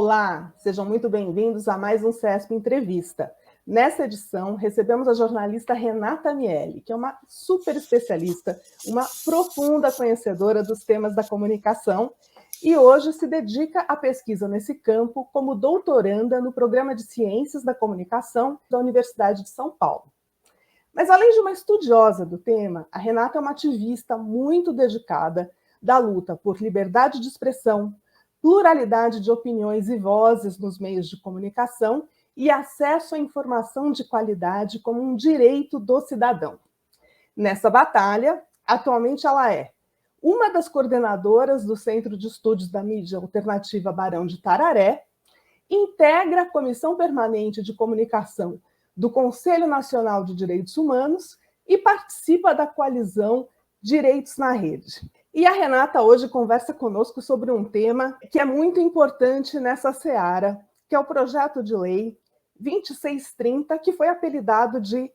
Olá, sejam muito bem-vindos a mais um CESP Entrevista. Nessa edição, recebemos a jornalista Renata Miele, que é uma super especialista, uma profunda conhecedora dos temas da comunicação e hoje se dedica à pesquisa nesse campo como doutoranda no Programa de Ciências da Comunicação da Universidade de São Paulo. Mas, além de uma estudiosa do tema, a Renata é uma ativista muito dedicada da luta por liberdade de expressão, pluralidade de opiniões e vozes nos meios de comunicação e acesso à informação de qualidade como um direito do cidadão. Nessa batalha, atualmente ela é uma das coordenadoras do Centro de Estudos da Mídia Alternativa Barão de Tararé, integra a Comissão Permanente de Comunicação do Conselho Nacional de Direitos Humanos e participa da coalizão Direitos na Rede. E a Renata hoje conversa conosco sobre um tema que é muito importante nessa seara, que é o projeto de lei 2630, que foi apelidado de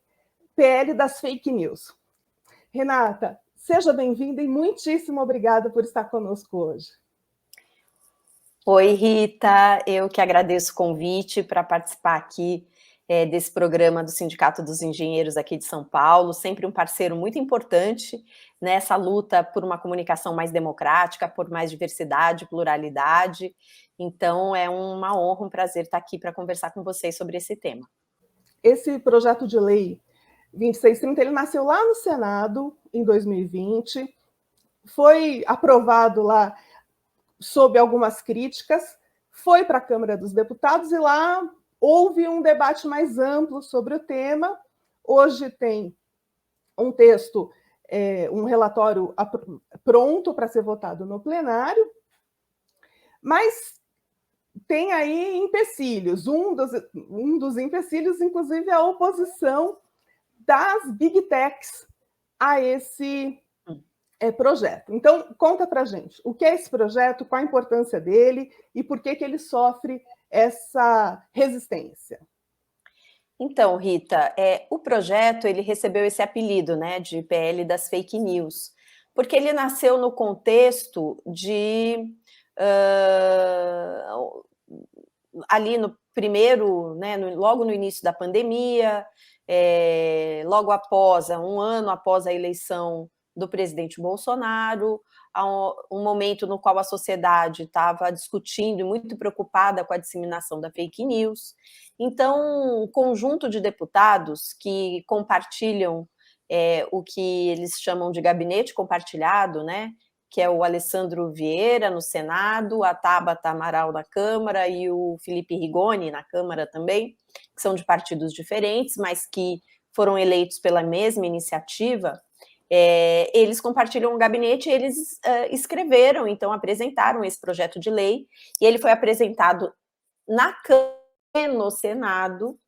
PL das Fake News. Renata, seja bem-vinda e muitíssimo obrigada por estar conosco hoje. Oi, Rita, eu que agradeço o convite para participar aqui desse programa do Sindicato dos Engenheiros aqui de São Paulo, sempre um parceiro muito importante nessa luta por uma comunicação mais democrática, por mais diversidade, pluralidade. Então, é uma honra, um prazer estar aqui para conversar com vocês sobre esse tema. Esse projeto de lei 2630, ele nasceu lá no Senado, em 2020, foi aprovado lá sob algumas críticas, foi para a Câmara dos Deputados e lá houve um debate mais amplo sobre o tema. Hoje tem um texto, um relatório pronto para ser votado no plenário, mas tem aí empecilhos. Um dos empecilhos, inclusive, é a oposição das Big Techs a esse projeto. Então, conta para a gente, o que é esse projeto, qual a importância dele e por que ele sofre essa resistência? Então, Rita, o projeto ele recebeu esse apelido, né, de PL das Fake News, porque ele nasceu no contexto de ali no primeiro, né, logo no início da pandemia, logo após, um ano após a eleição do presidente Bolsonaro, um momento no qual a sociedade estava discutindo e muito preocupada com a disseminação da fake news. Então, um conjunto de deputados que compartilham o que eles chamam de gabinete compartilhado, né, que é o Alessandro Vieira no Senado, a Tabata Amaral na Câmara e o Felipe Rigoni na Câmara também, que são de partidos diferentes, mas que foram eleitos pela mesma iniciativa. Eles compartilham o gabinete e eles escreveram, então apresentaram esse projeto de lei, e ele foi apresentado na Câmara e no Senado,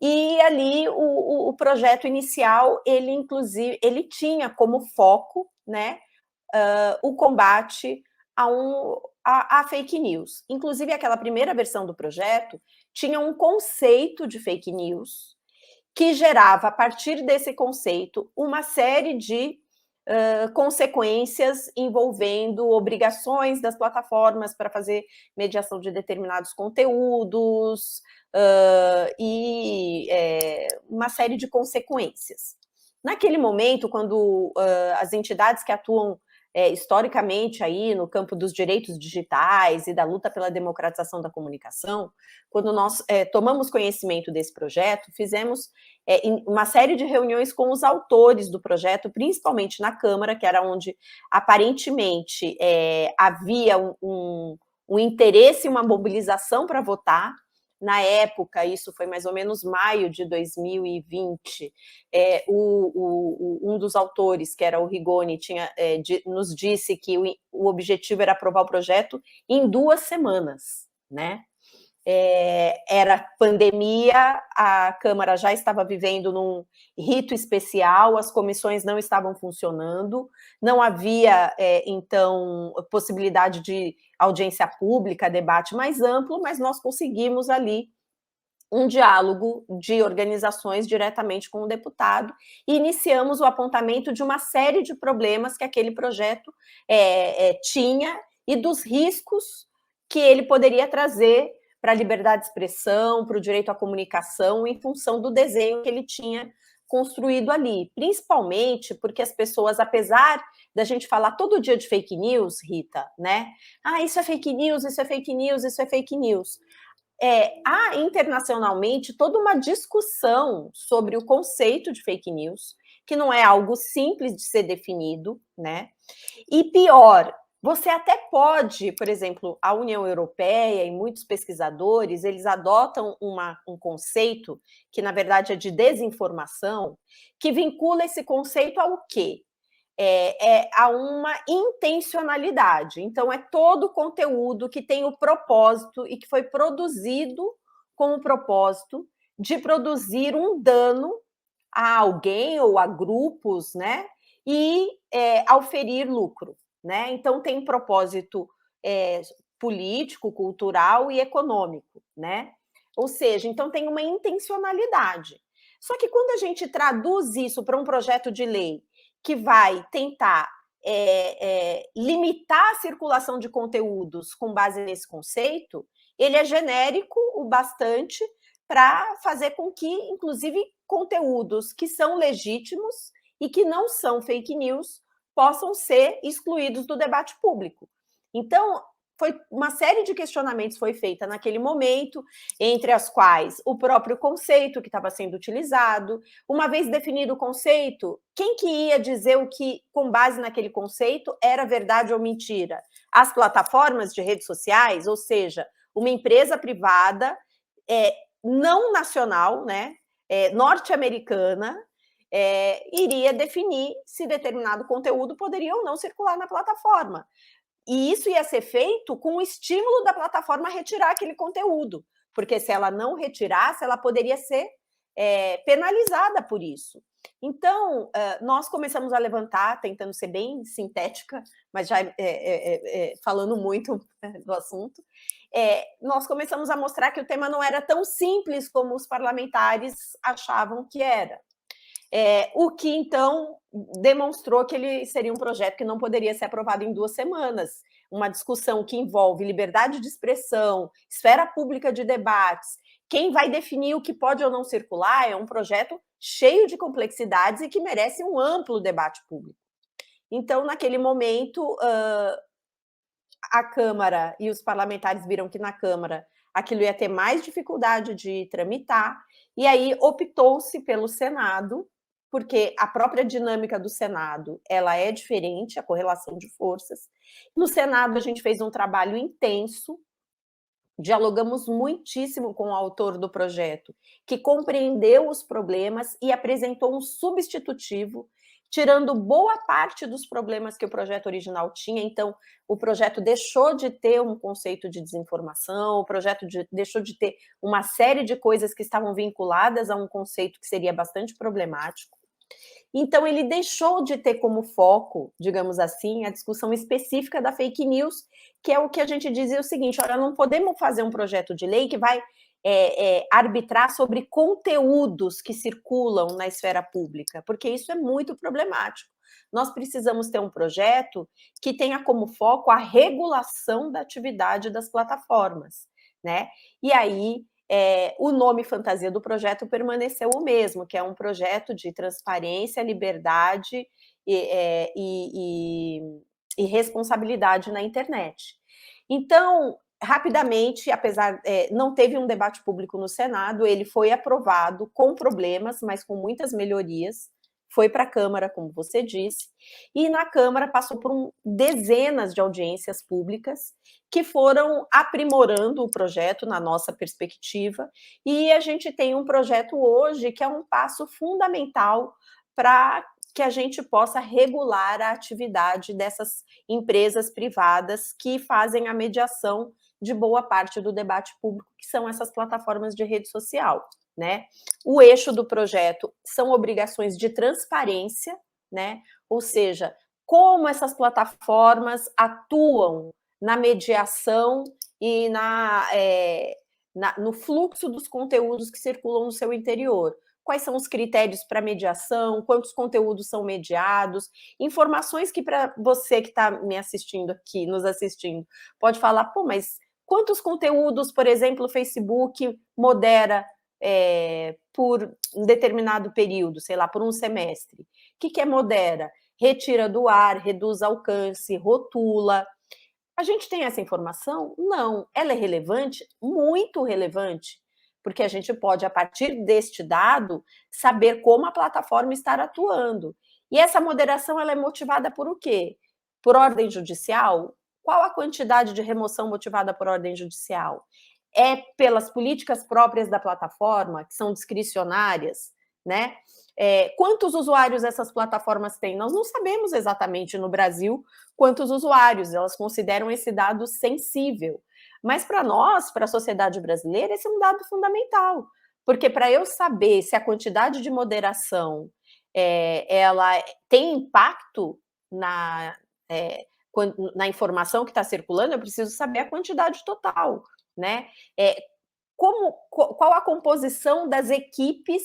e ali o projeto inicial, ele inclusive, ele tinha como foco, né, o combate a fake news. Inclusive, aquela primeira versão do projeto tinha um conceito de fake news, que gerava, a partir desse conceito, uma série de consequências envolvendo obrigações das plataformas para fazer mediação de determinados conteúdos e uma série de consequências. Naquele momento, quando as entidades que atuam historicamente aí no campo dos direitos digitais e da luta pela democratização da comunicação, quando nós tomamos conhecimento desse projeto, fizemos uma série de reuniões com os autores do projeto, principalmente na Câmara, que era onde aparentemente havia um interesse e uma mobilização para votar. Na época, isso foi mais ou menos maio de 2020, um dos autores, que era o Rigoni, nos disse que o objetivo era aprovar o projeto em 2 semanas, né? Era pandemia, a Câmara já estava vivendo num rito especial, as comissões não estavam funcionando, não havia, então, possibilidade de audiência pública, debate mais amplo, mas nós conseguimos ali um diálogo de organizações diretamente com o deputado e iniciamos o apontamento de uma série de problemas que aquele projeto tinha e dos riscos que ele poderia trazer para a liberdade de expressão, para o direito à comunicação, em função do desenho que ele tinha construído ali, principalmente porque as pessoas, apesar da gente falar todo dia de fake news, Rita, né? Ah, isso é fake news, isso é fake news, isso é fake news. Há internacionalmente toda uma discussão sobre o conceito de fake news, que não é algo simples de ser definido, né? E pior, você até pode, por exemplo, a União Europeia e muitos pesquisadores, eles adotam um conceito que, na verdade, é de desinformação, que vincula esse conceito ao quê? A uma intencionalidade. Então, é todo conteúdo que tem o propósito e que foi produzido com o propósito de produzir um dano a alguém ou a grupos, né? E auferir lucro, né? Então, tem propósito político, cultural e econômico, né? Ou seja, então tem uma intencionalidade. Só que quando a gente traduz isso para um projeto de lei que vai tentar limitar a circulação de conteúdos com base nesse conceito, ele é genérico o bastante para fazer com que, inclusive, conteúdos que são legítimos e que não são fake news possam ser excluídos do debate público. Então, foi uma série de questionamentos foi feita naquele momento, entre as quais o próprio conceito que estava sendo utilizado. Uma vez definido o conceito, quem que ia dizer o que, com base naquele conceito, era verdade ou mentira? As plataformas de redes sociais, ou seja, uma empresa privada não nacional, né, norte-americana, iria definir se determinado conteúdo poderia ou não circular na plataforma. E isso ia ser feito com o estímulo da plataforma a retirar aquele conteúdo, porque se ela não retirasse, ela poderia ser penalizada por isso. Então, nós começamos a levantar, tentando ser bem sintética, mas já falando muito do assunto, nós começamos a mostrar que o tema não era tão simples como os parlamentares achavam que era. O que, então, demonstrou que ele seria um projeto que não poderia ser aprovado em 2 semanas. Uma discussão que envolve liberdade de expressão, esfera pública de debates, quem vai definir o que pode ou não circular, é um projeto cheio de complexidades e que merece um amplo debate público. Então, naquele momento, a Câmara e os parlamentares viram que na Câmara aquilo ia ter mais dificuldade de tramitar, e aí optou-se pelo Senado, porque a própria dinâmica do Senado, ela é diferente, a correlação de forças. No Senado, a gente fez um trabalho intenso, dialogamos muitíssimo com o autor do projeto, que compreendeu os problemas e apresentou um substitutivo, tirando boa parte dos problemas que o projeto original tinha. Então, o projeto deixou de ter um conceito de desinformação, o projeto deixou de ter uma série de coisas que estavam vinculadas a um conceito que seria bastante problemático. Então, ele deixou de ter como foco, digamos assim, a discussão específica da fake news, que é o que a gente dizia o seguinte: olha, não podemos fazer um projeto de lei que vai arbitrar sobre conteúdos que circulam na esfera pública, porque isso é muito problemático. Nós precisamos ter um projeto que tenha como foco a regulação da atividade das plataformas, né? E aí, o nome fantasia do projeto permaneceu o mesmo, que é um projeto de transparência, liberdade e responsabilidade na internet. Então, rapidamente, apesar, não teve um debate público no Senado, ele foi aprovado com problemas, mas com muitas melhorias, foi para a Câmara, como você disse, e na Câmara passou por dezenas de audiências públicas que foram aprimorando o projeto na nossa perspectiva, e a gente tem um projeto hoje que é um passo fundamental para que a gente possa regular a atividade dessas empresas privadas que fazem a mediação de boa parte do debate público, que são essas plataformas de rede social, né? O eixo do projeto são obrigações de transparência, né? Ou seja, como essas plataformas atuam na mediação e no fluxo dos conteúdos que circulam no seu interior. Quais são os critérios para mediação, quantos conteúdos são mediados, informações que para você que está me assistindo aqui, nos assistindo, pode falar, pô, mas Quantos conteúdos, por exemplo, o Facebook modera por um determinado período, sei lá, por um semestre? O que é modera? Retira do ar, reduz alcance, rotula. A gente tem essa informação? Não. Ela é relevante? Muito relevante, porque a gente pode, a partir deste dado, saber como a plataforma está atuando. E essa moderação ela é motivada por o quê? Por ordem judicial? Qual a quantidade de remoção motivada por ordem judicial? É pelas políticas próprias da plataforma, que são discricionárias, né? Quantos usuários essas plataformas têm? Nós não sabemos exatamente no Brasil quantos usuários, elas consideram esse dado sensível. Mas para nós, para a sociedade brasileira, esse é um dado fundamental, porque para eu saber se a quantidade de moderação ela tem impacto na informação que está circulando, eu preciso saber a quantidade total, né? Qual a composição das equipes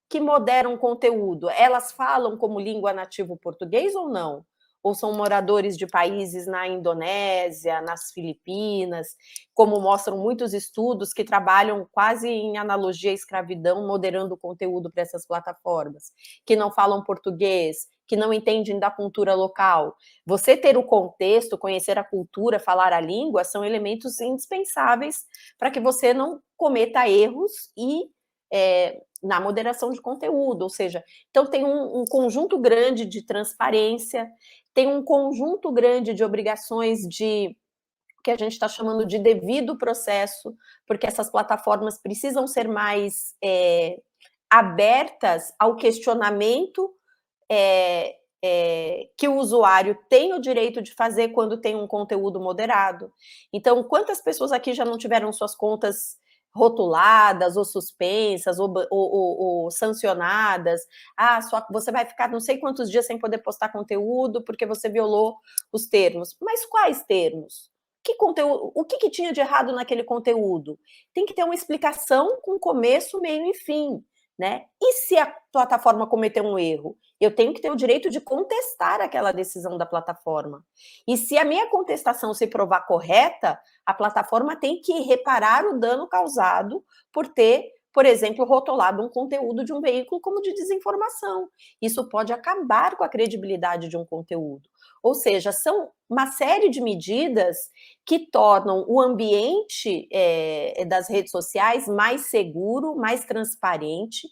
que moderam conteúdo? Elas falam como língua nativa o português ou não? Ou são moradores de países na Indonésia, nas Filipinas, como mostram muitos estudos que trabalham quase em analogia à escravidão, moderando o conteúdo para essas plataformas, que não falam português, que não entendem da cultura local. Você ter o contexto, conhecer a cultura, falar a língua, são elementos indispensáveis para que você não cometa erros na moderação de conteúdo, ou seja, então tem um conjunto grande de transparência, tem um conjunto grande de obrigações de que a gente está chamando de devido processo, porque essas plataformas precisam ser mais abertas ao questionamento que o usuário tem o direito de fazer quando tem um conteúdo moderado. Então, quantas pessoas aqui já não tiveram suas contas rotuladas, ou suspensas, ou sancionadas? Você vai ficar não sei quantos dias sem poder postar conteúdo porque você violou os termos. Mas quais termos? O que tinha de errado naquele conteúdo? Tem que ter uma explicação com começo, meio e fim, né? E se a plataforma cometeu um erro? Eu tenho que ter o direito de contestar aquela decisão da plataforma. E se a minha contestação se provar correta, a plataforma tem que reparar o dano causado por ter, por exemplo, rotulado um conteúdo de um veículo como de desinformação. Isso pode acabar com a credibilidade de um conteúdo. Ou seja, são uma série de medidas que tornam o ambiente das redes sociais mais seguro, mais transparente,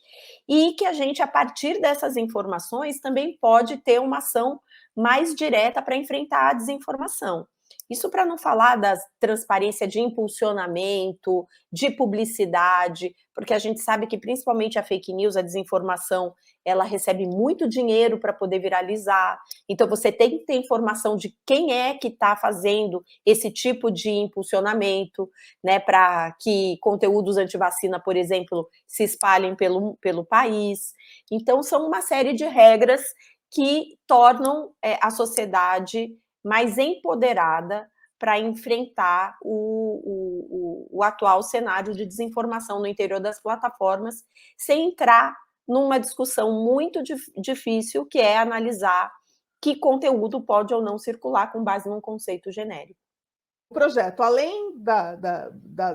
e que a gente, a partir dessas informações, também pode ter uma ação mais direta para enfrentar a desinformação. Isso para não falar da transparência de impulsionamento, de publicidade, porque a gente sabe que principalmente a fake news, a desinformação, ela recebe muito dinheiro para poder viralizar. Então você tem que ter informação de quem é que está fazendo esse tipo de impulsionamento, né, para que conteúdos antivacina, por exemplo, se espalhem pelo país. Então são uma série de regras que tornam a sociedade mais empoderada para enfrentar o atual cenário de desinformação no interior das plataformas, sem entrar numa discussão muito difícil, que é analisar que conteúdo pode ou não circular com base num conceito genérico. O projeto, além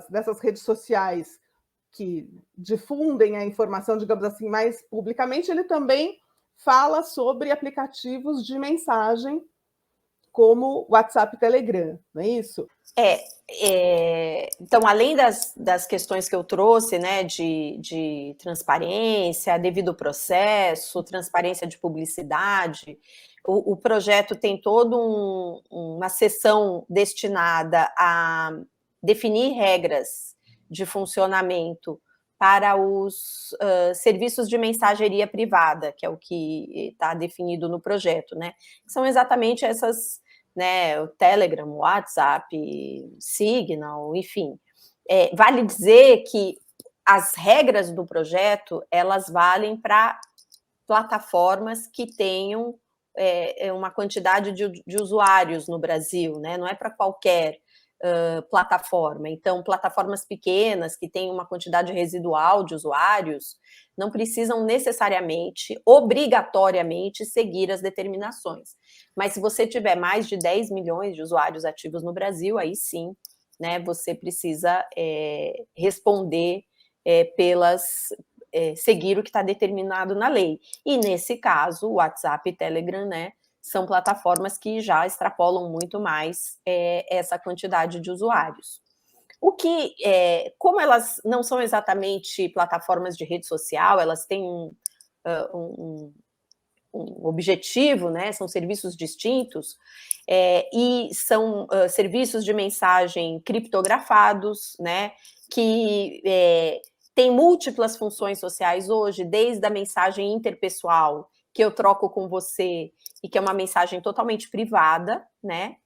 dessas redes sociais que difundem a informação, digamos assim, mais publicamente, ele também fala sobre aplicativos de mensagem como WhatsApp e Telegram, não é isso? Então, além das questões que eu trouxe, né, de transparência, devido processo, transparência de publicidade, o projeto tem toda uma seção destinada a definir regras de funcionamento para os serviços de mensageria privada, que é o que está definido no projeto, né? São exatamente essas, né, o Telegram, o WhatsApp, Signal, enfim. Vale dizer que as regras do projeto, elas valem para plataformas que tenham uma quantidade de usuários no Brasil, né? Não é para qualquer plataforma. Então, plataformas pequenas que têm uma quantidade residual de usuários não precisam necessariamente, obrigatoriamente, seguir as determinações. Mas se você tiver mais de 10 milhões de usuários ativos no Brasil, aí sim né, você precisa responder seguir o que está determinado na lei. E, nesse caso, o WhatsApp e Telegram, né, são plataformas que já extrapolam muito mais essa quantidade de usuários. Como elas não são exatamente plataformas de rede social, elas têm um objetivo, né? São serviços distintos, e são serviços de mensagem criptografados, né? Que tem múltiplas funções sociais hoje, desde a mensagem interpessoal, que eu troco com você, e que é uma mensagem totalmente privada, né?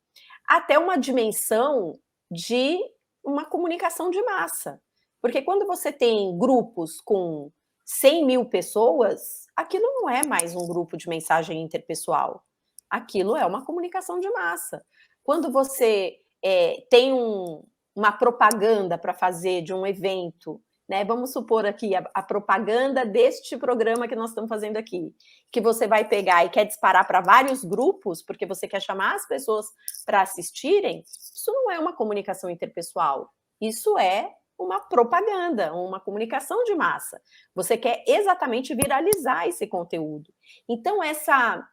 Até uma dimensão de uma comunicação de massa. Porque quando você tem grupos com 100 mil pessoas, aquilo não é mais um grupo de mensagem interpessoal. Aquilo é uma comunicação de massa. Quando você tem uma propaganda para fazer de um evento, né? Vamos supor aqui a propaganda deste programa que nós estamos fazendo aqui, que você vai pegar e quer disparar para vários grupos, porque você quer chamar as pessoas para assistirem, isso não é uma comunicação interpessoal, isso é uma propaganda, uma comunicação de massa. Você quer exatamente viralizar esse conteúdo. Então, essa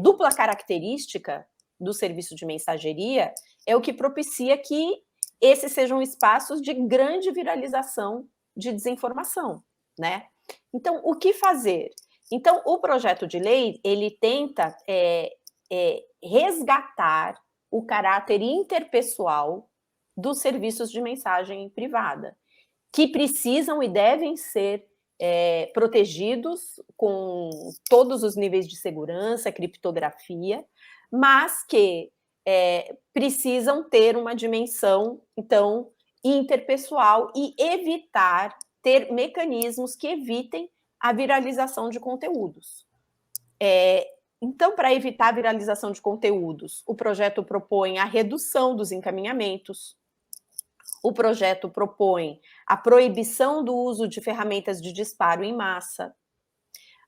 dupla característica do serviço de mensageria é o que propicia que esses sejam espaços de grande viralização de desinformação, né? Então, o que fazer? Então, o projeto de lei, ele tenta resgatar o caráter interpessoal dos serviços de mensagem privada, que precisam e devem ser protegidos com todos os níveis de segurança, criptografia, mas que precisam ter uma dimensão, então, interpessoal e ter mecanismos que evitem a viralização de conteúdos. Então, para evitar a viralização de conteúdos, o projeto propõe a redução dos encaminhamentos, o projeto propõe a proibição do uso de ferramentas de disparo em massa,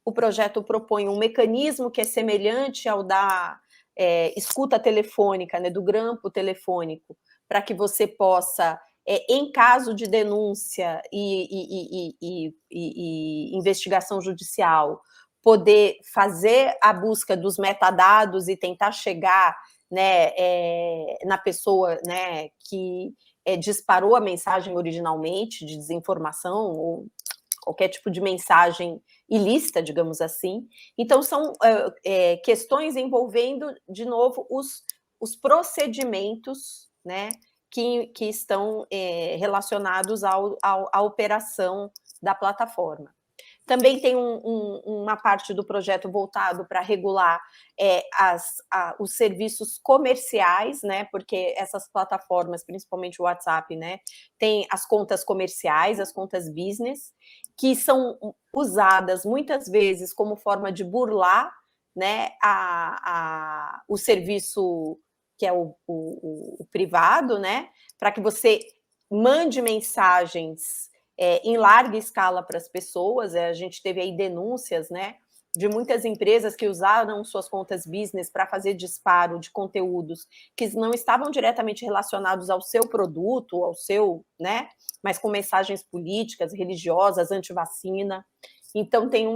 o projeto propõe um mecanismo que é semelhante ao da escuta telefônica, né, do grampo telefônico, para que você possa, em caso de denúncia e investigação judicial, poder fazer a busca dos metadados e tentar chegar, né, na pessoa, né, que disparou a mensagem originalmente de desinformação ou qualquer tipo de mensagem ilícita, digamos assim. Então, são questões envolvendo, de novo, os procedimentos, né, que estão relacionados à operação da plataforma. Também tem uma parte do projeto voltado para regular os serviços comerciais, né? Porque essas plataformas, principalmente o WhatsApp, né, tem as contas comerciais, as contas business, que são usadas muitas vezes como forma de burlar, né, o serviço que é o privado, né? Para que você mande mensagens em larga escala para as pessoas. A gente teve aí denúncias, né, de muitas empresas que usaram suas contas business para fazer disparo de conteúdos que não estavam diretamente relacionados ao seu produto, ao seu, né, mas com mensagens políticas, religiosas, anti-vacina. Então, tem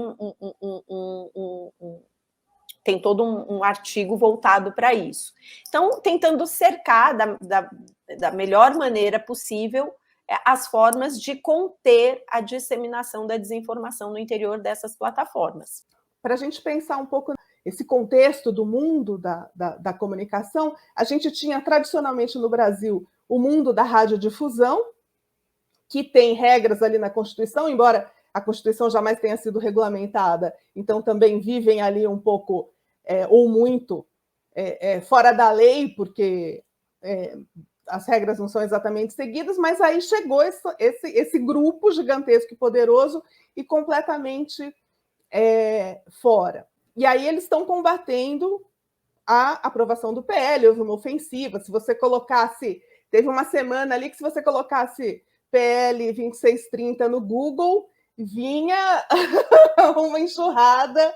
todo um artigo voltado para isso. Então, tentando cercar da melhor maneira possível as formas de conter a disseminação da desinformação no interior dessas plataformas. Para a gente pensar um pouco esse contexto do mundo da comunicação, a gente tinha tradicionalmente no Brasil o mundo da radiodifusão, que tem regras ali na Constituição, embora a Constituição jamais tenha sido regulamentada, então também vivem ali um pouco, ou muito, fora da lei, porque as regras não são exatamente seguidas, mas aí chegou esse grupo gigantesco e poderoso e completamente fora. E aí eles estão combatendo a aprovação do PL, houve uma ofensiva. Se você colocasse, teve uma semana ali que se você colocasse PL 2630 no Google, vinha uma enxurrada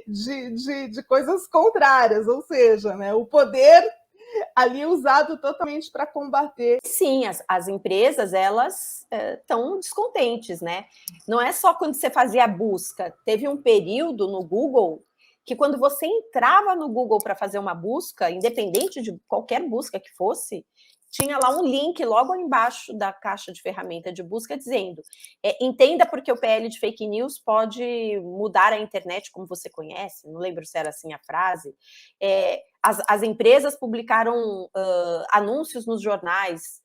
de coisas contrárias, ou seja, né, o poder ali usado totalmente para combater. Sim, as empresas, elas estão descontentes, né? Não é só quando você fazia a busca. Teve um período no Google que quando você entrava no Google para fazer uma busca, independente de qualquer busca que fosse, tinha lá um link logo embaixo da caixa de ferramenta de busca dizendo entenda porque o PL de fake news pode mudar a internet como você conhece, não lembro se era assim a frase. As empresas publicaram anúncios nos jornais,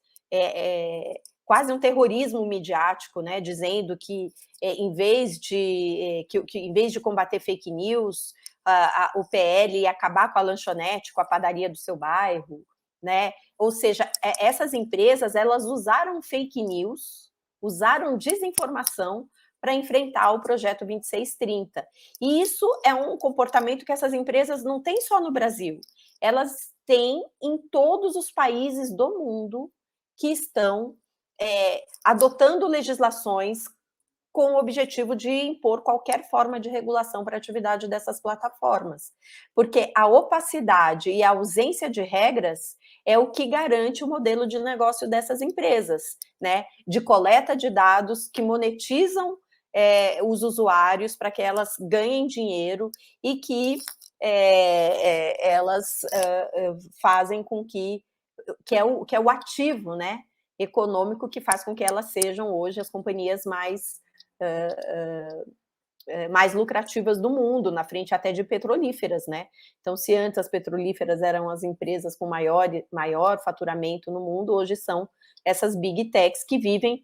quase um terrorismo midiático, né, dizendo que em vez de combater fake news, o PL ia acabar com a lanchonete, com a padaria do seu bairro, né? Ou seja, essas empresas, elas usaram fake news, usaram desinformação para enfrentar o projeto 2630. E isso é um comportamento que essas empresas não têm só no Brasil, elas têm em todos os países do mundo que estão adotando legislações com o objetivo de impor qualquer forma de regulação para a atividade dessas plataformas. Porque a opacidade e a ausência de regras é o que garante o modelo de negócio dessas empresas, né? De coleta de dados que monetizam os usuários para que elas ganhem dinheiro e que elas fazem com que é o ativo, né, econômico que faz com que elas sejam hoje as companhias mais lucrativas do mundo, na frente até de petrolíferas, né? Então, se antes as petrolíferas eram as empresas com maior faturamento no mundo, hoje são essas big techs que vivem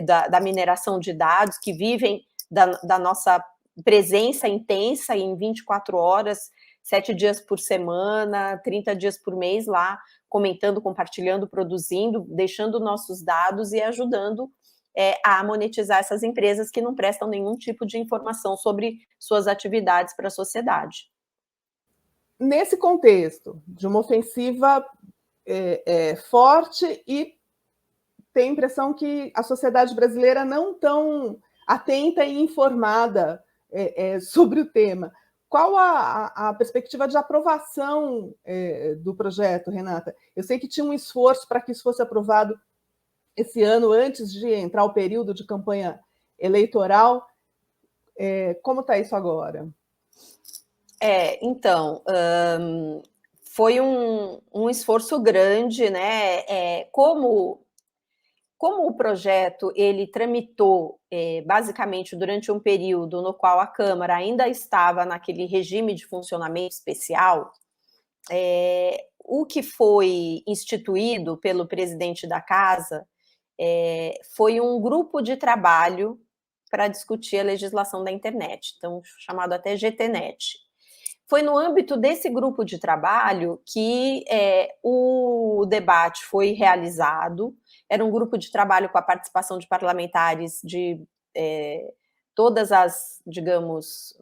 da mineração de dados, que vivem da nossa presença intensa em 24 horas, 7 dias por semana, 30 dias por mês lá, comentando, compartilhando, produzindo, deixando nossos dados e ajudando a monetizar essas empresas que não prestam nenhum tipo de informação sobre suas atividades para a sociedade. Nesse contexto de uma ofensiva forte e tem a impressão que a sociedade brasileira não tão atenta e informada sobre o tema. Qual a perspectiva de aprovação do projeto, Renata? Eu sei que tinha um esforço para que isso fosse aprovado esse ano, antes de entrar o período de campanha eleitoral. Como está isso agora? Então, foi um esforço grande, né? Como o projeto ele tramitou basicamente durante um período no qual a Câmara ainda estava naquele regime de funcionamento especial, o que foi instituído pelo presidente da Casa foi um grupo de trabalho para discutir a legislação da internet, então chamado até GTNet. Foi no âmbito desse grupo de trabalho que o debate foi realizado. Era um grupo de trabalho com a participação de parlamentares de todas as, digamos,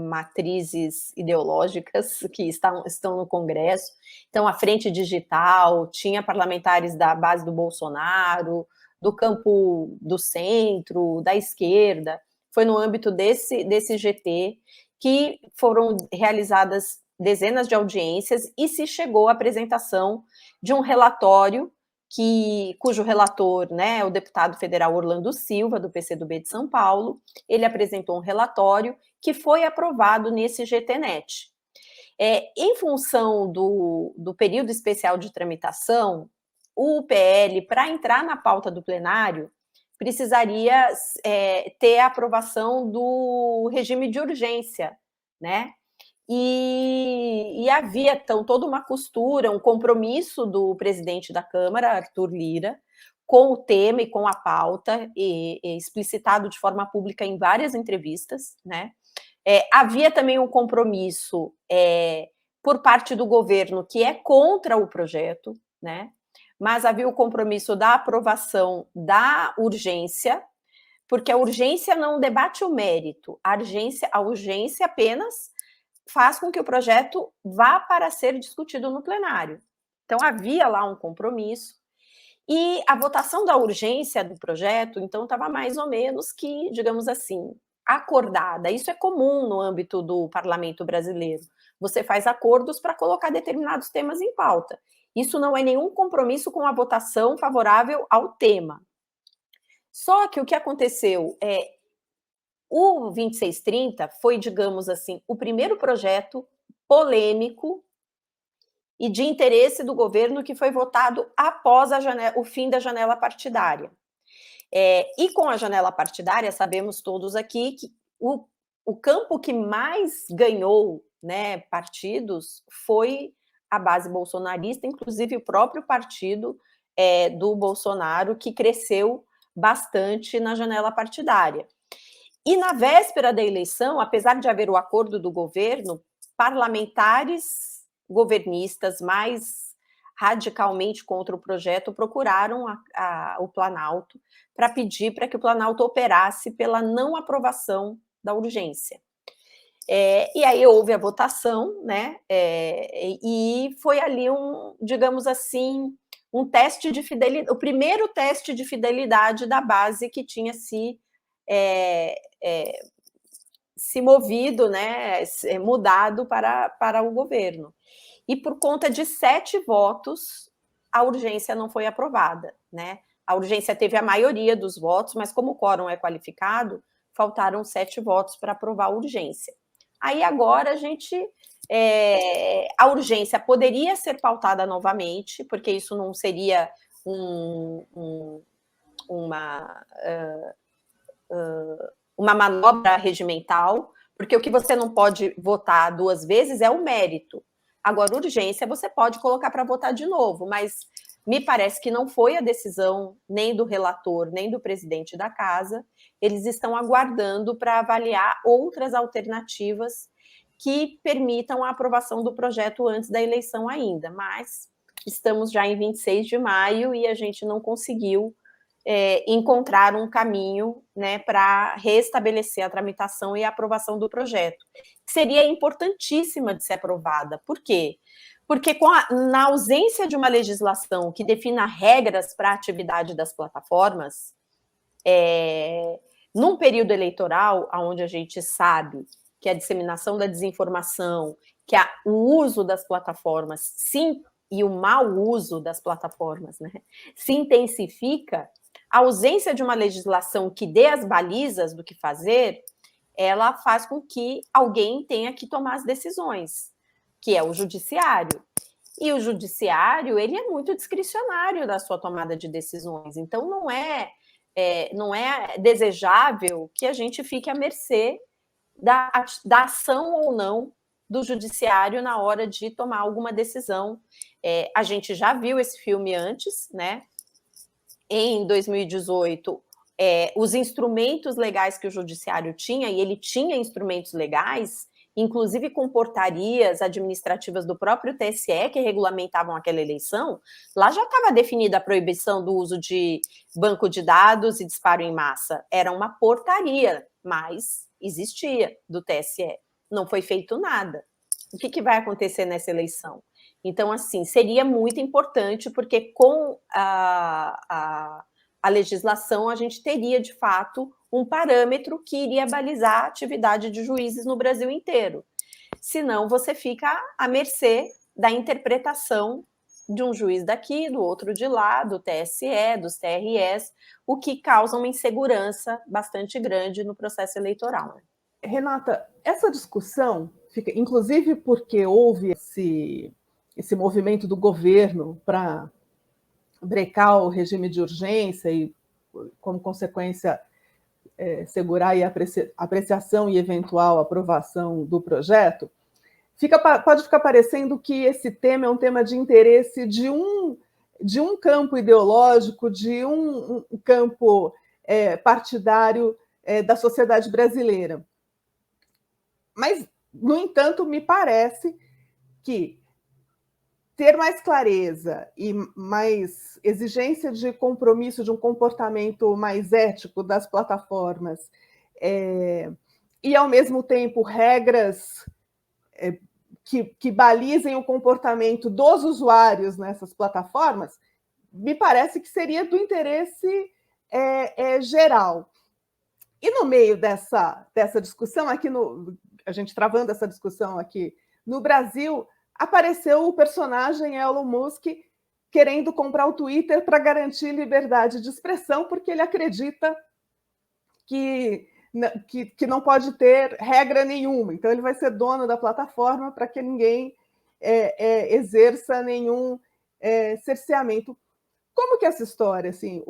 matrizes ideológicas que estão no Congresso. Então, a Frente Digital, tinha parlamentares da base do Bolsonaro, do campo do centro, da esquerda. Foi no âmbito desse GT que foram realizadas dezenas de audiências e se chegou à apresentação de um relatório cujo relator, né, é o deputado federal Orlando Silva, do PCdoB de São Paulo. Ele apresentou um relatório que foi aprovado nesse GTNet. Em função do período especial de tramitação, o PL, para entrar na pauta do plenário, precisaria ter a aprovação do regime de urgência, né? E havia, então, toda uma costura, um compromisso do presidente da Câmara, Arthur Lira, com o tema e com a pauta, explicitado de forma pública em várias entrevistas, né? Havia também um compromisso por parte do governo que é contra o projeto, né? Mas havia o compromisso da aprovação da urgência, porque a urgência não debate o mérito, a urgência apenas faz com que o projeto vá para ser discutido no plenário. Então, havia lá um compromisso, e a votação da urgência do projeto, então, estava mais ou menos que, digamos assim, acordada. Isso é comum no âmbito do parlamento brasileiro. você faz acordos para colocar determinados temas em pauta. Isso não é nenhum compromisso com a votação favorável ao tema. Só que o que aconteceu é o 2630 foi, digamos assim, o primeiro projeto polêmico e de interesse do governo que foi votado após o fim da janela partidária. E com a janela partidária, sabemos todos aqui que o campo que mais ganhou, né, partidos foi a base bolsonarista, inclusive o próprio partido do Bolsonaro, que cresceu bastante na janela partidária. E na véspera da eleição, apesar de haver o acordo do governo, parlamentares governistas mais radicalmente contra o projeto procuraram o Planalto para pedir para que o Planalto operasse pela não aprovação da urgência. E aí houve a votação, né? E foi ali digamos assim, um teste de fidelidade, o primeiro teste de fidelidade da base que tinha se movido, né, mudado para o governo. E por conta de 7 votos, a urgência não foi aprovada, né? A urgência teve a maioria dos votos, mas como o quórum é qualificado, faltaram 7 votos para aprovar a urgência. Aí agora a urgência poderia ser pautada novamente, porque isso não seria uma manobra regimental, porque o que você não pode votar 2 vezes é o mérito. Agora, urgência você pode colocar para votar de novo, mas me parece que não foi a decisão nem do relator, nem do presidente da casa. Eles estão aguardando para avaliar outras alternativas que permitam a aprovação do projeto antes da eleição ainda. Mas estamos já em 26 de maio e a gente não conseguiu encontrar um caminho, né, para restabelecer a tramitação e a aprovação do projeto, que seria importantíssima de ser aprovada. Por quê? Porque na ausência de uma legislação que defina regras para a atividade das plataformas, num período eleitoral, onde a gente sabe que a disseminação da desinformação, que o uso das plataformas, sim, e o mau uso das plataformas, né, se intensifica, a ausência de uma legislação que dê as balizas do que fazer, ela faz com que alguém tenha que tomar as decisões, que é o judiciário. E o judiciário, ele é muito discricionário na sua tomada de decisões. Então, não é desejável que a gente fique à mercê da ação ou não do judiciário na hora de tomar alguma decisão. A gente já viu esse filme antes, né? Em 2018, os instrumentos legais que o judiciário tinha, e ele tinha instrumentos legais, inclusive com portarias administrativas do próprio TSE que regulamentavam aquela eleição, lá já estava definida a proibição do uso de banco de dados e disparo em massa. Era uma portaria, mas existia, do TSE. Não foi feito nada. O que vai acontecer nessa eleição? Então, assim, seria muito importante, porque com a legislação a gente teria, de fato, um parâmetro que iria balizar a atividade de juízes no Brasil inteiro. Senão, você fica à mercê da interpretação de um juiz daqui, do outro de lá, do TSE, dos TREs, o que causa uma insegurança bastante grande no processo eleitoral. Renata, essa discussão fica, inclusive porque houve esse movimento do governo para brecar o regime de urgência e, como consequência, segurar a apreciação e eventual aprovação do projeto, pode ficar parecendo que esse tema é um tema de interesse de um campo ideológico, de um campo partidário da sociedade brasileira. Mas, no entanto, me parece que ter mais clareza e mais exigência de compromisso, de um comportamento mais ético das plataformas, e, ao mesmo tempo, regras que balizem o comportamento dos usuários nessas plataformas, me parece que seria do interesse geral. E no meio dessa discussão, a gente travando essa discussão aqui No Brasil, apareceu o personagem Elon Musk querendo comprar o Twitter para garantir liberdade de expressão, porque ele acredita que não pode ter regra nenhuma. Então, ele vai ser dono da plataforma para que ninguém exerça nenhum cerceamento. Como que é essa história? Assim,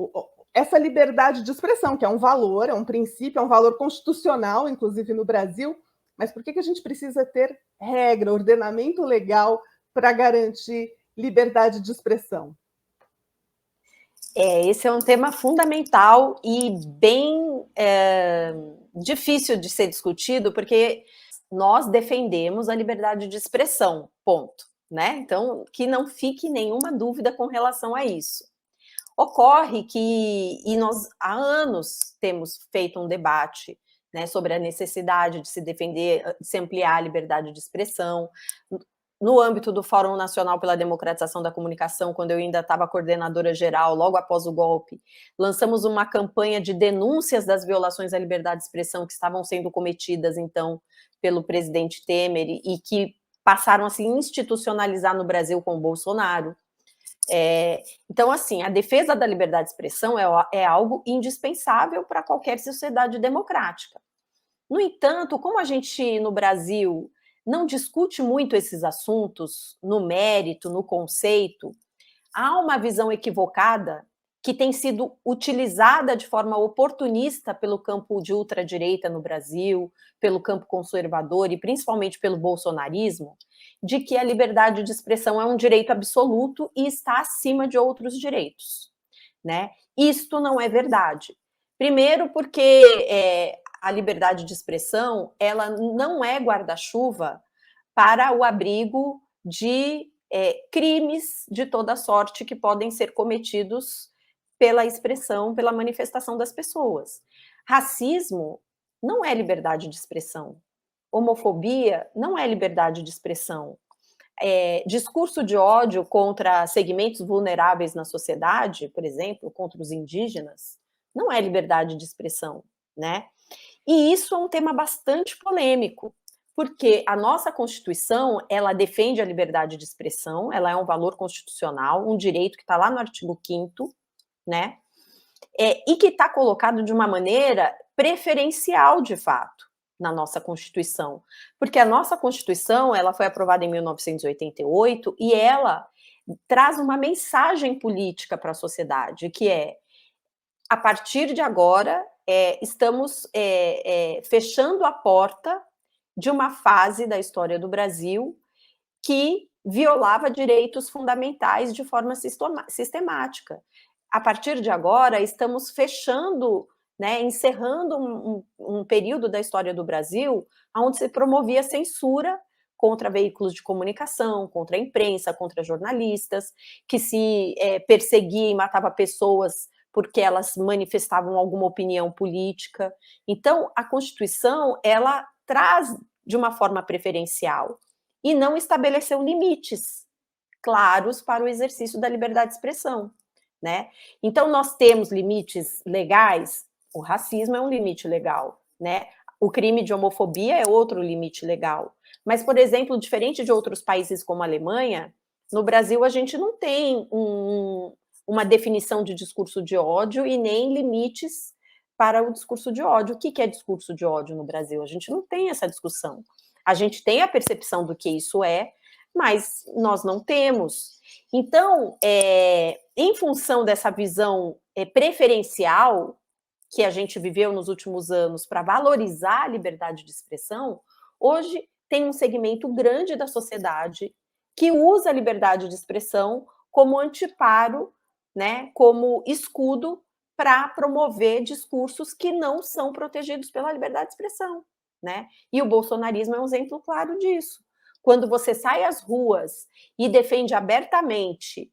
essa liberdade de expressão, que é um valor, é um princípio, é um valor constitucional, inclusive no Brasil, mas por que a gente precisa ter regra, ordenamento legal para garantir liberdade de expressão? Esse é um tema fundamental e bem difícil de ser discutido, porque nós defendemos a liberdade de expressão, ponto. Né? Então, que não fique nenhuma dúvida com relação a isso. Ocorre que, e nós há anos temos feito um debate, né, sobre a necessidade de se defender, de se ampliar a liberdade de expressão. No âmbito do Fórum Nacional pela Democratização da Comunicação, quando eu ainda estava coordenadora geral, logo após o golpe, lançamos uma campanha de denúncias das violações à liberdade de expressão que estavam sendo cometidas, então, pelo presidente Temer e que passaram a se institucionalizar no Brasil com o Bolsonaro. Então, assim, a defesa da liberdade de expressão é algo indispensável para qualquer sociedade democrática. No entanto, como a gente, no Brasil, não discute muito esses assuntos no mérito, no conceito, há uma visão equivocada que tem sido utilizada de forma oportunista pelo campo de ultradireita no Brasil, pelo campo conservador e principalmente pelo bolsonarismo, de que a liberdade de expressão é um direito absoluto e está acima de outros direitos, né? Isto não é verdade. Primeiro porque a liberdade de expressão, ela não é guarda-chuva para o abrigo de crimes de toda sorte que podem ser cometidos pela expressão, pela manifestação das pessoas. Racismo não é liberdade de expressão. Homofobia não é liberdade de expressão. Discurso de ódio contra segmentos vulneráveis na sociedade, por exemplo, contra os indígenas, não é liberdade de expressão, né? E isso é um tema bastante polêmico, porque a nossa Constituição, ela defende a liberdade de expressão, ela é um valor constitucional, um direito que está lá no artigo 5º, né? E que está colocado de uma maneira preferencial, de fato, na nossa Constituição. Porque a nossa Constituição, ela foi aprovada em 1988 e ela traz uma mensagem política para a sociedade, que é, a partir de agora, estamos fechando a porta de uma fase da história do Brasil que violava direitos fundamentais de forma sistemática. A partir de agora, estamos fechando, né, encerrando um período da história do Brasil onde se promovia censura contra veículos de comunicação, contra a imprensa, contra jornalistas, que se perseguia e matava pessoas porque elas manifestavam alguma opinião política. Então, a Constituição, ela traz de uma forma preferencial e não estabeleceu limites claros para o exercício da liberdade de expressão, né? Então, nós temos limites legais, o racismo é um limite legal, né? O crime de homofobia é outro limite legal. Mas, por exemplo, diferente de outros países como a Alemanha, no Brasil a gente não tem uma definição de discurso de ódio e nem limites para o discurso de ódio. O que é discurso de ódio no Brasil? A gente não tem essa discussão. A gente tem a percepção do que isso é, mas nós não temos. Então, em função dessa visão preferencial que a gente viveu nos últimos anos para valorizar a liberdade de expressão, hoje tem um segmento grande da sociedade que usa a liberdade de expressão como anteparo, né, como escudo para promover discursos que não são protegidos pela liberdade de expressão, né? E o bolsonarismo é um exemplo claro disso. Quando você sai às ruas e defende abertamente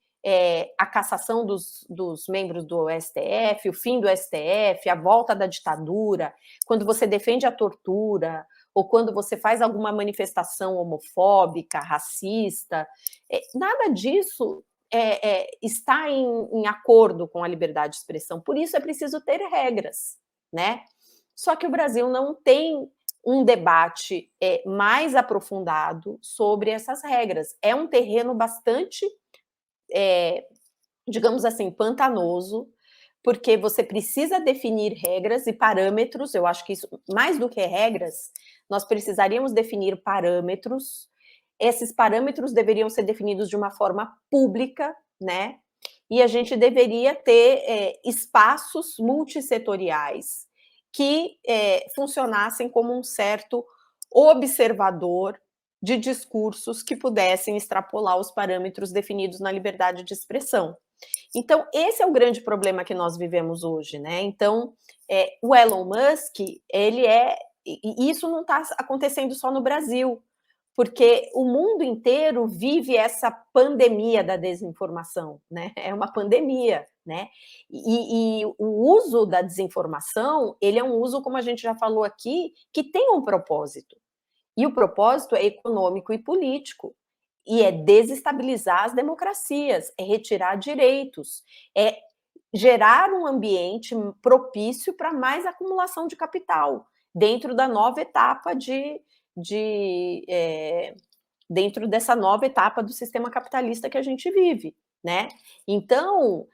a cassação dos membros do STF, o fim do STF, a volta da ditadura, quando você defende a tortura, ou quando você faz alguma manifestação homofóbica, racista, nada disso está em acordo com a liberdade de expressão. Por isso é preciso ter regras, né? Só que o Brasil não tem um debate mais aprofundado sobre essas regras. É um terreno bastante, digamos assim, pantanoso, porque você precisa definir regras e parâmetros. Eu acho que isso, mais do que regras, nós precisaríamos definir parâmetros. Esses parâmetros deveriam ser definidos de uma forma pública, né? E a gente deveria ter espaços multissetoriais que funcionassem como um certo observador de discursos que pudessem extrapolar os parâmetros definidos na liberdade de expressão. Então, esse é o grande problema que nós vivemos hoje, né? Então, o Elon Musk, e isso não está acontecendo só no Brasil, porque o mundo inteiro vive essa pandemia da desinformação, né? É uma pandemia, né? E o uso da desinformação, ele é um uso, como a gente já falou aqui, que tem um propósito. E o propósito é econômico e político. E é desestabilizar as democracias, é retirar direitos, é gerar um ambiente propício para mais acumulação de capital dentro da nova etapa dentro dessa nova etapa do sistema capitalista que a gente vive, né? Então,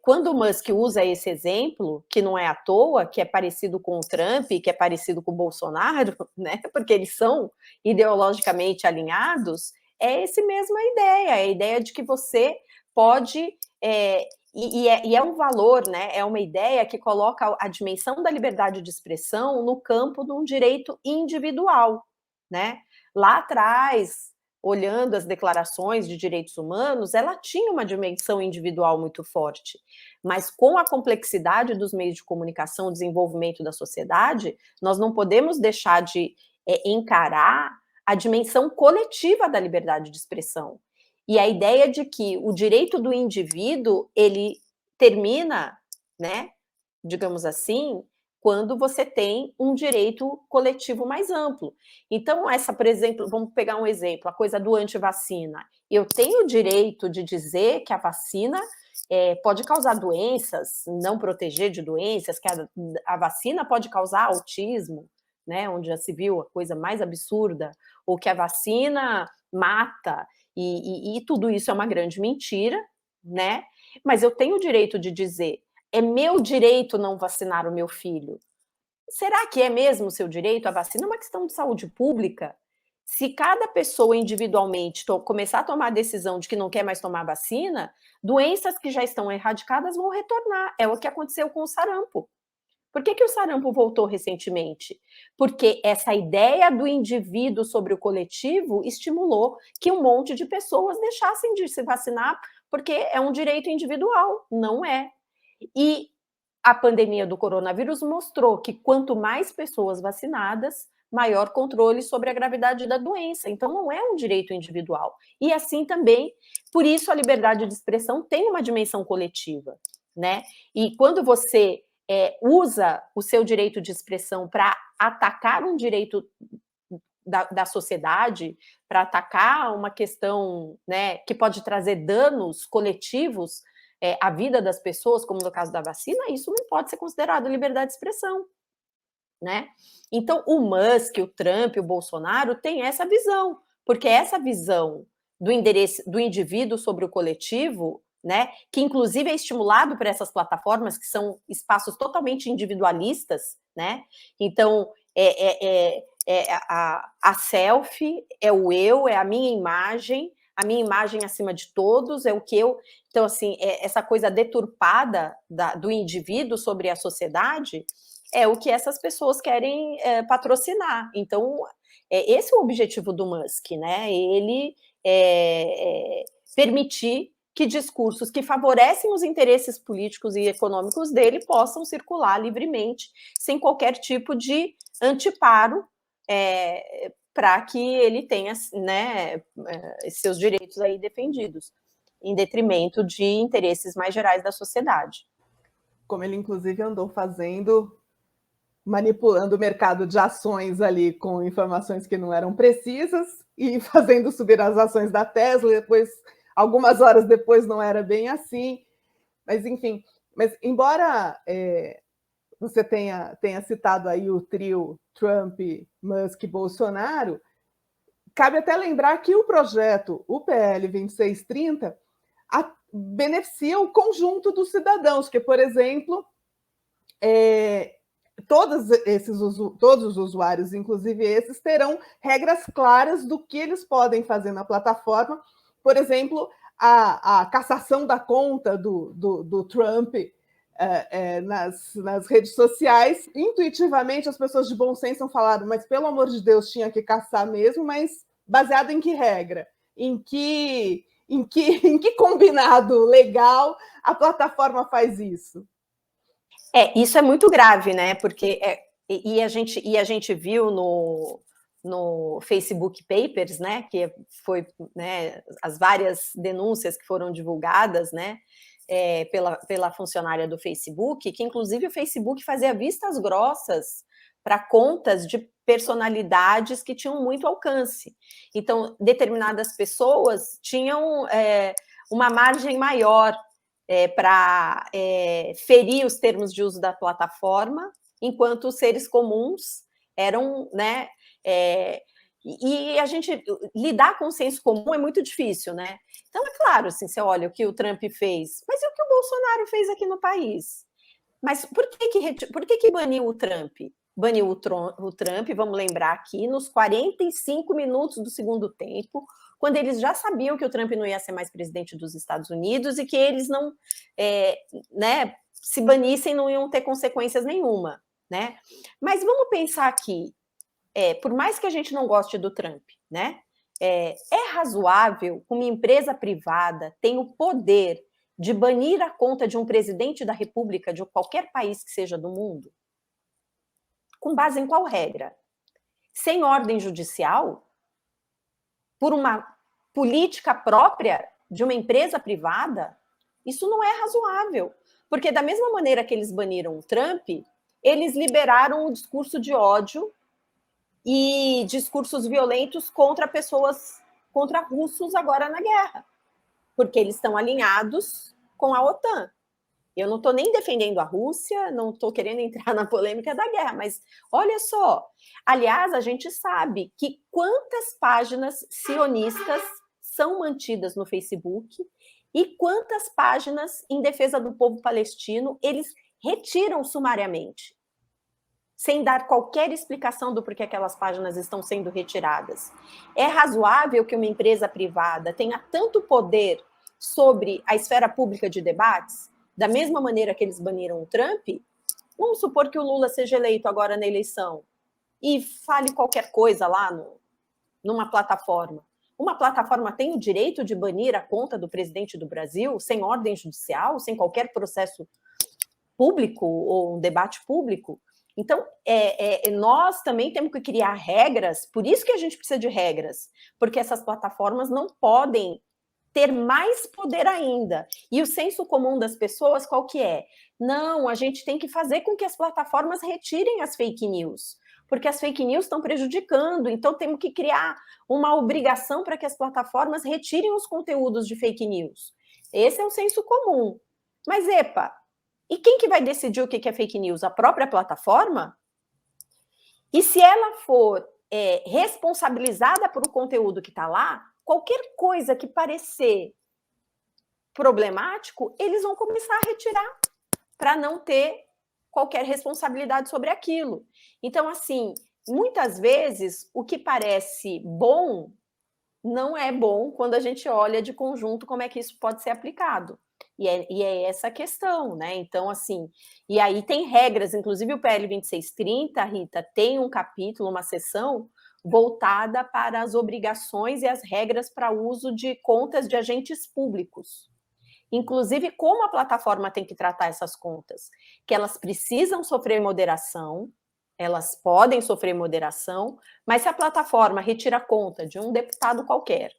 quando o Musk usa esse exemplo, que não é à toa, que é parecido com o Trump, que é parecido com o Bolsonaro, né? Porque eles são ideologicamente alinhados, é essa mesma ideia, a ideia de que você pode e é um valor, né? É uma ideia que coloca a dimensão da liberdade de expressão no campo de um direito individual, né? Lá atrás, olhando as declarações de direitos humanos, ela tinha uma dimensão individual muito forte, mas com a complexidade dos meios de comunicação, o desenvolvimento da sociedade, nós não podemos deixar de encarar a dimensão coletiva da liberdade de expressão. E a ideia de que o direito do indivíduo, ele termina, né, digamos assim, quando você tem um direito coletivo mais amplo. Então, por exemplo, vamos pegar um exemplo, a coisa do antivacina. Eu tenho o direito de dizer que a vacina pode causar doenças, não proteger de doenças, que a vacina pode causar autismo, né, onde já se viu a coisa mais absurda, ou que a vacina mata, e tudo isso é uma grande mentira, né? Mas eu tenho o direito de dizer, é meu direito não vacinar o meu filho. Será que é mesmo seu direito? A vacina é uma questão de saúde pública. Se cada pessoa individualmente começar a tomar a decisão de que não quer mais tomar vacina, doenças que já estão erradicadas vão retornar. É o que aconteceu com o sarampo. Por que o sarampo voltou recentemente? Porque essa ideia do indivíduo sobre o coletivo estimulou que um monte de pessoas deixassem de se vacinar, porque é um direito individual, não é. E a pandemia do coronavírus mostrou que quanto mais pessoas vacinadas, maior controle sobre a gravidade da doença. Então, não é um direito individual. E assim também, por isso a liberdade de expressão tem uma dimensão coletiva, né? E quando você usa o seu direito de expressão para atacar um direito da sociedade, para atacar uma questão, né, que pode trazer danos coletivos à vida das pessoas, como no caso da vacina, isso não pode ser considerado liberdade de expressão, né? Então, o Musk, o Trump, o Bolsonaro têm essa visão, porque essa visão do indivíduo sobre o coletivo, né, que inclusive é estimulado por essas plataformas, que são espaços totalmente individualistas, né? Então, a selfie, é o eu, é a minha imagem acima de todos, é o que eu... Então, assim, essa coisa deturpada do indivíduo sobre a sociedade é o que essas pessoas querem patrocinar. Então, esse é o objetivo do Musk, né? Ele permitir que discursos que favorecem os interesses políticos e econômicos dele possam circular livremente, sem qualquer tipo de anteparo, para que ele tenha, né, seus direitos aí defendidos, em detrimento de interesses mais gerais da sociedade. Como ele, inclusive, andou fazendo, manipulando o mercado de ações ali com informações que não eram precisas e fazendo subir as ações da Tesla, depois, algumas horas depois, não era bem assim. Mas, enfim, embora você tenha citado aí o trio Trump, Musk e Bolsonaro, cabe até lembrar que o projeto, o PL 2630, beneficia o conjunto dos cidadãos, que, por exemplo, todos os usuários, inclusive esses, terão regras claras do que eles podem fazer na plataforma. Por exemplo, a cassação da conta do Trump nas redes sociais. Intuitivamente, as pessoas de bom senso falaram, mas pelo amor de Deus, tinha que caçar mesmo, mas baseado em que regra? Em que combinado legal a plataforma faz isso? Isso é muito grave, né? Porque a gente viu no Facebook Papers, né? Que foi, né, as várias denúncias que foram divulgadas, né? Pela funcionária do Facebook, que inclusive o Facebook fazia vistas grossas para contas de personalidades que tinham muito alcance. Então, determinadas pessoas tinham uma margem maior para ferir os termos de uso da plataforma, enquanto os seres comuns eram, né? E a gente lidar com o senso comum é muito difícil, né? Então, é claro, assim, você olha o que o Trump fez, mas e o que o Bolsonaro fez aqui no país? Mas por que baniu o Trump? Baniu o Trump, vamos lembrar aqui, nos 45 minutos do segundo tempo, quando eles já sabiam que o Trump não ia ser mais presidente dos Estados Unidos e que eles não, né, se banissem, não iam ter consequências nenhuma, né? Mas vamos pensar aqui, por mais que a gente não goste do Trump, né? É razoável que uma empresa privada tenha o poder de banir a conta de um presidente da República de qualquer país que seja do mundo? Com base em qual regra? Sem ordem judicial? Por uma política própria de uma empresa privada? Isso não é razoável. Porque da mesma maneira que eles baniram o Trump, eles liberaram o discurso de ódio e discursos violentos contra pessoas, contra russos agora na guerra, porque eles estão alinhados com a OTAN. Eu não estou nem defendendo a Rússia, não estou querendo entrar na polêmica da guerra, mas olha só. Aliás, a gente sabe que quantas páginas sionistas são mantidas no Facebook e quantas páginas em defesa do povo palestino eles retiram sumariamente, sem dar qualquer explicação do porquê aquelas páginas estão sendo retiradas. É razoável que uma empresa privada tenha tanto poder sobre a esfera pública de debates, da mesma maneira que eles baniram o Trump? Vamos supor que o Lula seja eleito agora na eleição e fale qualquer coisa lá numa plataforma. Uma plataforma tem o direito de banir a conta do presidente do Brasil sem ordem judicial, sem qualquer processo público ou um debate público? Então, nós também temos que criar regras, por isso que a gente precisa de regras, porque essas plataformas não podem ter mais poder ainda. E o senso comum das pessoas, qual que é? Não, a gente tem que fazer com que as plataformas retirem as fake news, porque as fake news estão prejudicando, então temos que criar uma obrigação para que as plataformas retirem os conteúdos de fake news. Esse é o senso comum. Mas, e quem que vai decidir o que é fake news? A própria plataforma? E se ela for responsabilizada por o conteúdo que está lá, qualquer coisa que parecer problemático, eles vão começar a retirar para não ter qualquer responsabilidade sobre aquilo. Então, assim, muitas vezes o que parece bom não é bom quando a gente olha de conjunto como é que isso pode ser aplicado. E é essa a questão, né? Então, assim, e aí tem regras, inclusive o PL 2630, Rita, tem um capítulo, uma seção voltada para as obrigações e as regras para uso de contas de agentes públicos. Inclusive, como a plataforma tem que tratar essas contas, que elas precisam sofrer moderação, elas podem sofrer moderação, mas se a plataforma retira a conta de um deputado qualquer,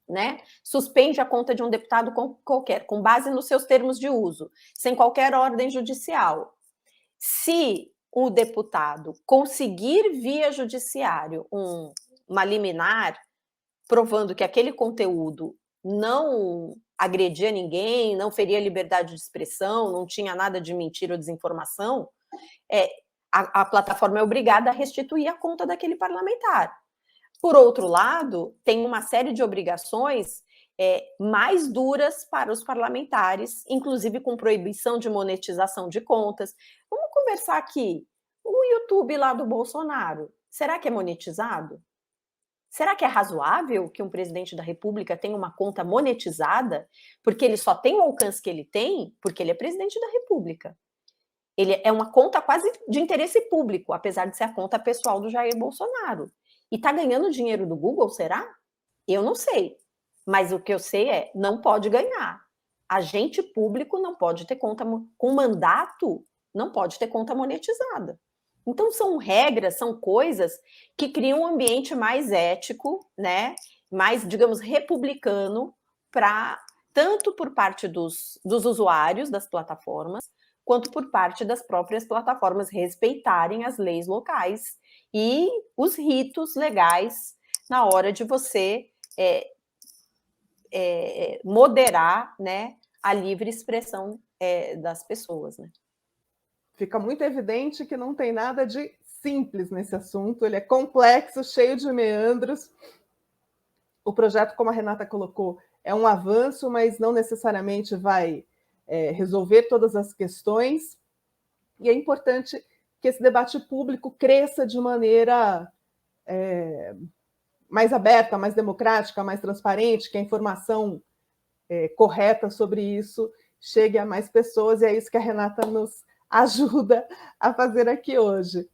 né, suspende a conta de um deputado qualquer, com base nos seus termos de uso, sem qualquer ordem judicial, se o deputado conseguir via judiciário uma liminar provando que aquele conteúdo não agredia ninguém, não feria liberdade de expressão, não tinha nada de mentira ou desinformação, a plataforma é obrigada a restituir a conta daquele parlamentar. Por outro lado, tem uma série de obrigações mais duras para os parlamentares, inclusive com proibição de monetização de contas. Vamos conversar aqui. O YouTube lá do Bolsonaro, será que é monetizado? Será que é razoável que um presidente da República tenha uma conta monetizada, porque ele só tem o alcance que ele tem porque ele é presidente da República? Ele é uma conta quase de interesse público, apesar de ser a conta pessoal do Jair Bolsonaro. E está ganhando dinheiro do Google, será? Eu não sei. Mas o que eu sei é, não pode ganhar. Agente público não pode ter conta, com mandato, não pode ter conta monetizada. Então, são regras, são coisas que criam um ambiente mais ético, né? Mais, digamos, republicano, tanto por parte dos usuários das plataformas, quanto por parte das próprias plataformas respeitarem as leis locais e os ritos legais na hora de você moderar, né, a livre expressão das pessoas, né? Fica muito evidente que não tem nada de simples nesse assunto, ele é complexo, cheio de meandros. O projeto, como a Renata colocou, é um avanço, mas não necessariamente vai resolver todas as questões. E é importante que esse debate público cresça de maneira mais aberta, mais democrática, mais transparente, que a informação correta sobre isso chegue a mais pessoas, e é isso que a Renata nos ajuda a fazer aqui hoje.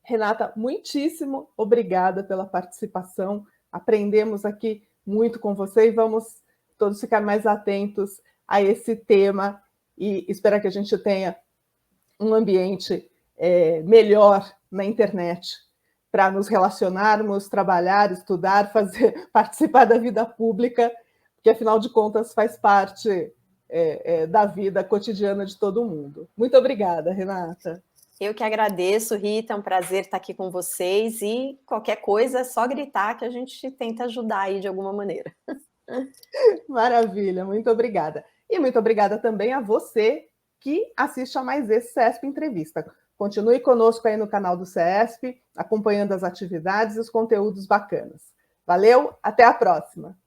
Renata, muitíssimo obrigada pela participação. Aprendemos aqui muito com você e vamos todos ficar mais atentos a esse tema e esperar que a gente tenha um ambiente melhor na internet para nos relacionarmos, trabalhar, estudar, participar da vida pública, que afinal de contas faz parte da vida cotidiana de todo mundo. Muito obrigada, Renata. Eu que agradeço, Rita, é um prazer estar aqui com vocês e qualquer coisa é só gritar que a gente tenta ajudar aí de alguma maneira. Maravilha, muito obrigada. E muito obrigada também a você que assiste a mais esse CESP Entrevista. Continue conosco aí no canal do CESP, acompanhando as atividades e os conteúdos bacanas. Valeu, até a próxima!